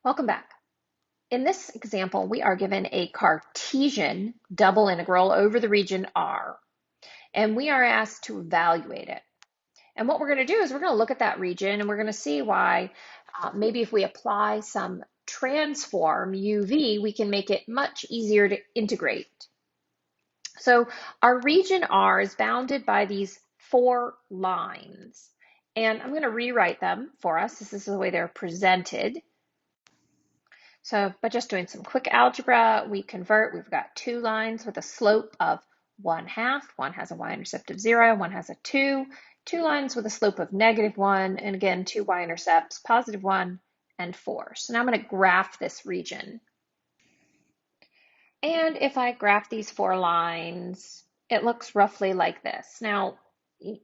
Welcome back. In this example, we are given a Cartesian double integral over the region R, and we are asked to evaluate it. And what we're going to do is we're going to look at that region and we're going to see why maybe if we apply some transform UV, we can make it much easier to integrate. So our region R is bounded by these four lines, and I'm going to rewrite them for us. This is the way they're presented. So by just doing some quick algebra, we convert. We've got two lines with a slope of 1/2. One has a y-intercept of 0, one has a 2. Two lines with a slope of -1, and again, two y-intercepts, +1 and 4. So now I'm going to graph this region. And if I graph these four lines, it looks roughly like this. Now,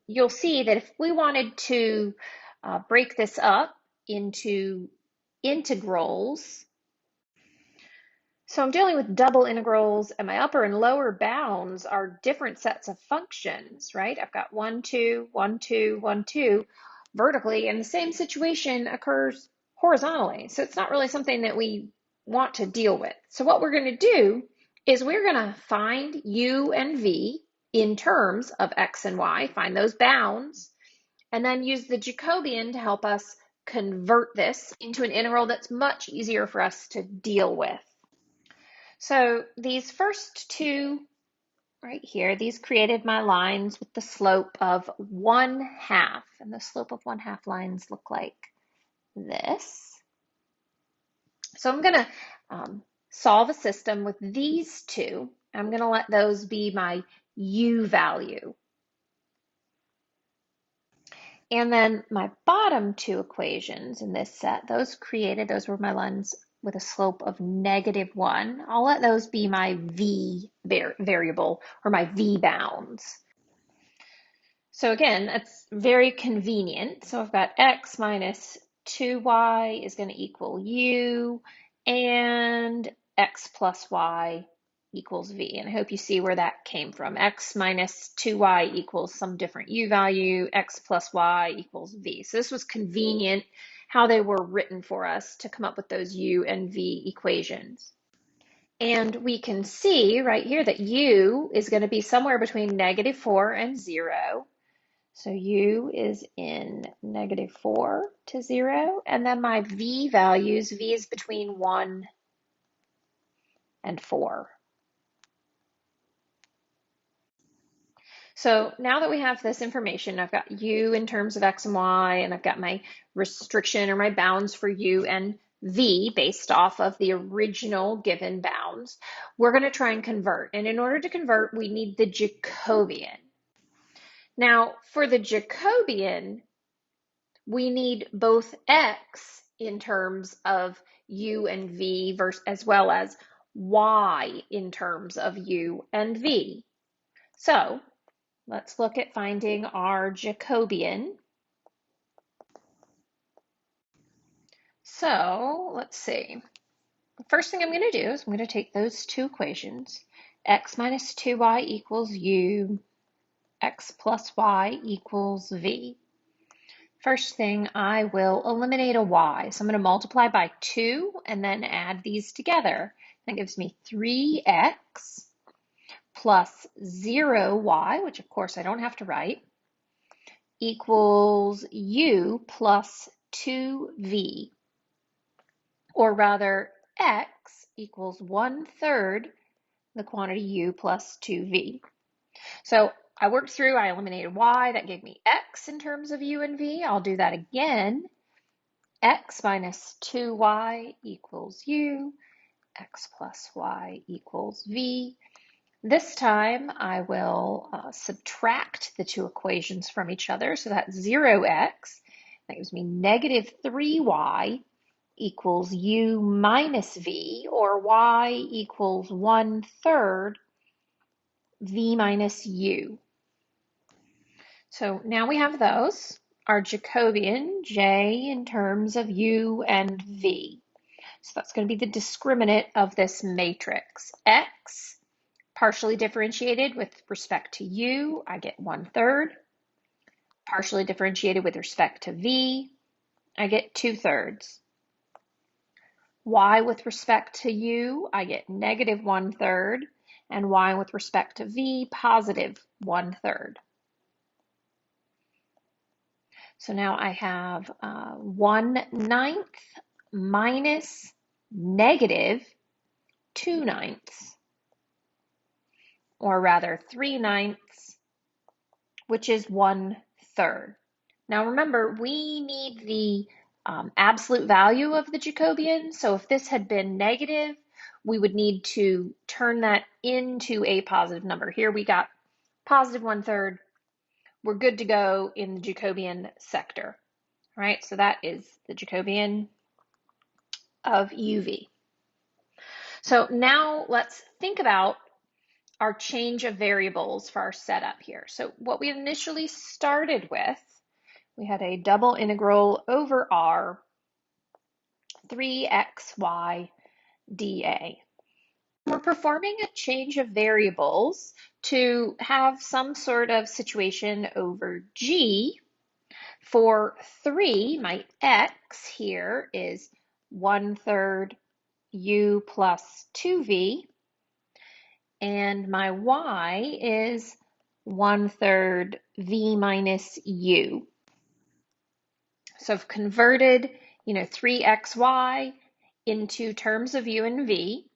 you'll see that if we wanted to break this up into integrals, so I'm dealing with double integrals, and my upper and lower bounds are different sets of functions, right? I've got 1, 2, 1, 2, 1, 2 vertically, and the same situation occurs horizontally. So it's not really something that we want to deal with. So what we're going to do is we're going to find u and v in terms of x and y, find those bounds, and then use the Jacobian to help us convert this into an integral that's much easier for us to deal with. So these first two right here, these created my lines with the slope of 1/2. And the slope of 1/2 lines look like this. So I'm going to solve a system with these two. I'm going to let those be my u value. And then my bottom two equations in this set, those were my lines with a slope of -1. I'll let those be my v variable or my v bounds. So again, that's very convenient. So I've got x minus 2y is going to equal u, and x plus y equals v. And I hope you see where that came from. X minus 2y equals some different u value, x plus y equals v. So this was convenient how they were written for us to come up with those u and v equations. And we can see right here that u is going to be somewhere between -4 and 0. So u is in -4 to 0. And then my v values, v is between 1 and 4. So now that we have this information, I've got u in terms of x and y, and I've got my restriction or my bounds for u and v based off of the original given bounds. We're going to try and convert. And in order to convert, we need the Jacobian. Now, for the Jacobian, we need both x in terms of u and v as well as y in terms of u and v. So let's look at finding our Jacobian. So let's see. The first thing I'm going to do is I'm going to take those two equations. X minus 2y equals u, x plus y equals v. First thing, I will eliminate a y. So I'm going to multiply by 2 and then add these together. That gives me 3x plus 0y, which of course I don't have to write, equals u plus 2v. Or rather, x equals 1/3 the quantity u plus 2v. So I worked through, I eliminated y, that gave me x in terms of u and v. I'll do that again. X minus 2y equals u, x plus y equals v. This time I will subtract the two equations from each other. So that's 0x, that gives me -3y equals u minus v, or y equals 1/3 v minus u. So now we have those, our Jacobian, j in terms of u and v. So that's going to be the discriminant of this matrix. X partially differentiated with respect to u, I get 1/3. Partially differentiated with respect to v, I get 2/3. y with respect to u, I get negative 1/3, and y with respect to v, positive 1/3. So now I have 1/9 minus negative 2/9, or rather 3/9, which is 1/3. Now remember, we need the absolute value of the Jacobian. So if this had been negative, we would need to turn that into a positive number. Here we got positive 1/3. We're good to go in the Jacobian sector. All right, so that is the Jacobian of UV. So now let's think about our change of variables for our setup here. So what we initially started with, we had a double integral over R 3xy dA. We're performing a change of variables to have some sort of situation over G. For 3, my x here is 1/3 u plus 2v, and my y is 1/3 v minus u. So I've converted, 3xy into terms of u and v.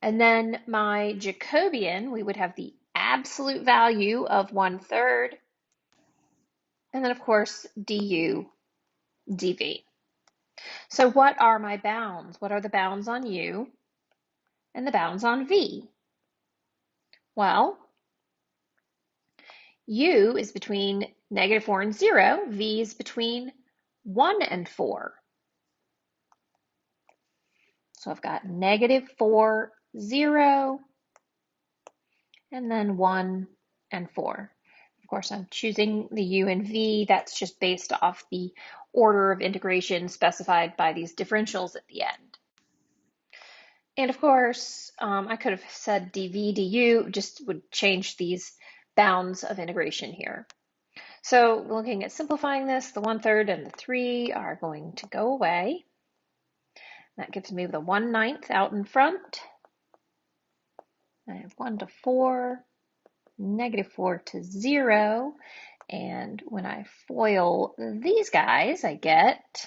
And then my Jacobian, we would have the absolute value of 1/3. And then, of course, du dv. So what are my bounds? What are the bounds on u and the bounds on v? Well, u is between -4 and 0. V is between 1 and 4. So I've got -4, 0, and then 1 and 4. Of course, I'm choosing the u and v. That's just based off the order of integration specified by these differentials at the end. And of course, I could have said dv, du, just would change these bounds of integration here. So looking at simplifying this, the 1/3 and the 3 are going to go away. That gives me the 1/9 out in front. I have 1 to 4, -4 to 0. And when I FOIL these guys, I get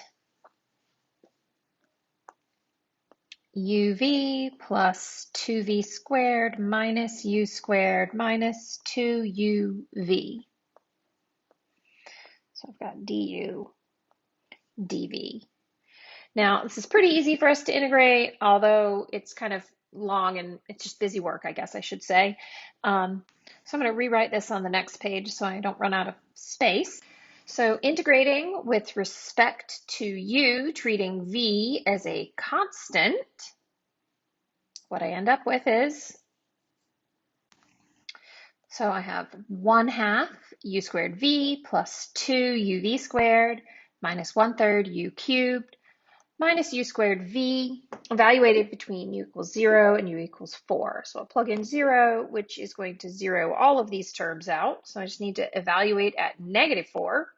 uv plus 2v squared minus u squared minus 2uv. So I've got du dv. Now, this is pretty easy for us to integrate, although it's kind of long and it's just busy work, I guess I should say. So I'm going to rewrite this on the next page so I don't run out of space. So integrating with respect to u, treating v as a constant, what I end up with is, so I have 1/2 u squared v plus 2 uv squared minus 1/3 u cubed minus u squared v, evaluated between u equals 0 and u equals 4. So I'll plug in 0, which is going to zero all of these terms out. So I just need to evaluate at -4.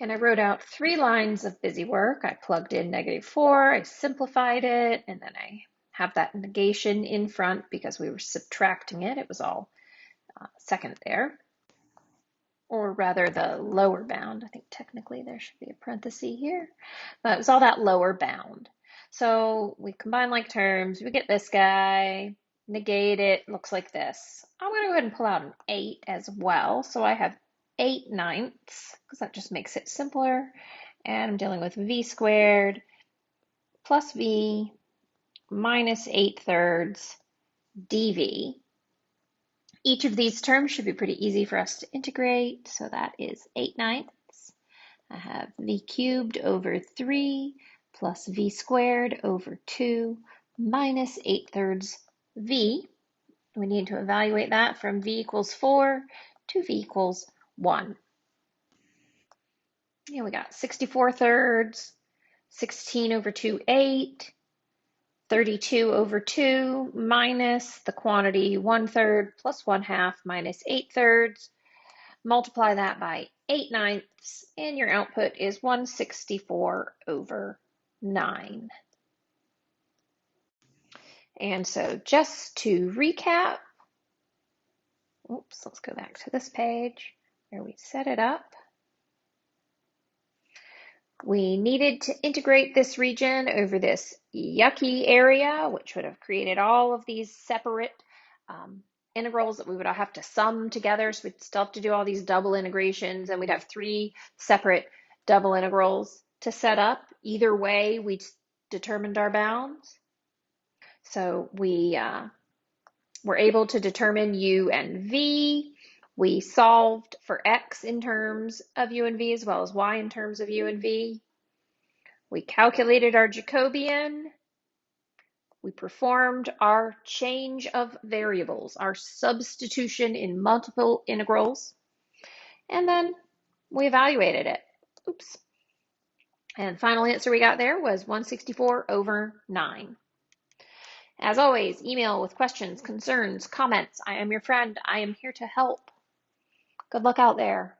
And I wrote out 3 lines of busy work. I plugged in -4, I simplified it, and then I have that negation in front because we were subtracting it. It was all second there. Or rather the lower bound. I think technically there should be a parenthesis here, but it was all that lower bound. So we combine like terms, we get this guy, negate it, looks like this. I'm going to go ahead and pull out an 8 as well. So I have 8/9, because that just makes it simpler. And I'm dealing with v squared plus v minus 8/3 dv. Each of these terms should be pretty easy for us to integrate. So that is 8/9. I have v cubed over 3 plus v squared over 2 minus 8/3 v. We need to evaluate that from v equals 4 to v equals 1. And we got 64/3, 16 over 2, 8, 32 over 2 minus the quantity 1/3 plus 1/2 minus 8/3. Multiply that by 8/9, and your output is 164 over 9. And so just to recap, oops, let's go back to this page where we set it up. We needed to integrate this region over this yucky area, which would have created all of these separate integrals that we would have to sum together. So we'd still have to do all these double integrations, and we'd have 3 separate double integrals to set up. Either way, we determined our bounds. So we were able to determine u and v. We solved for x in terms of u and v as well as y in terms of u and v. We calculated our Jacobian. We performed our change of variables, our substitution in multiple integrals, and then we evaluated it. Oops. And final answer we got there was 164/9. As always, email with questions, concerns, comments. I am your friend. I am here to help. Good luck out there.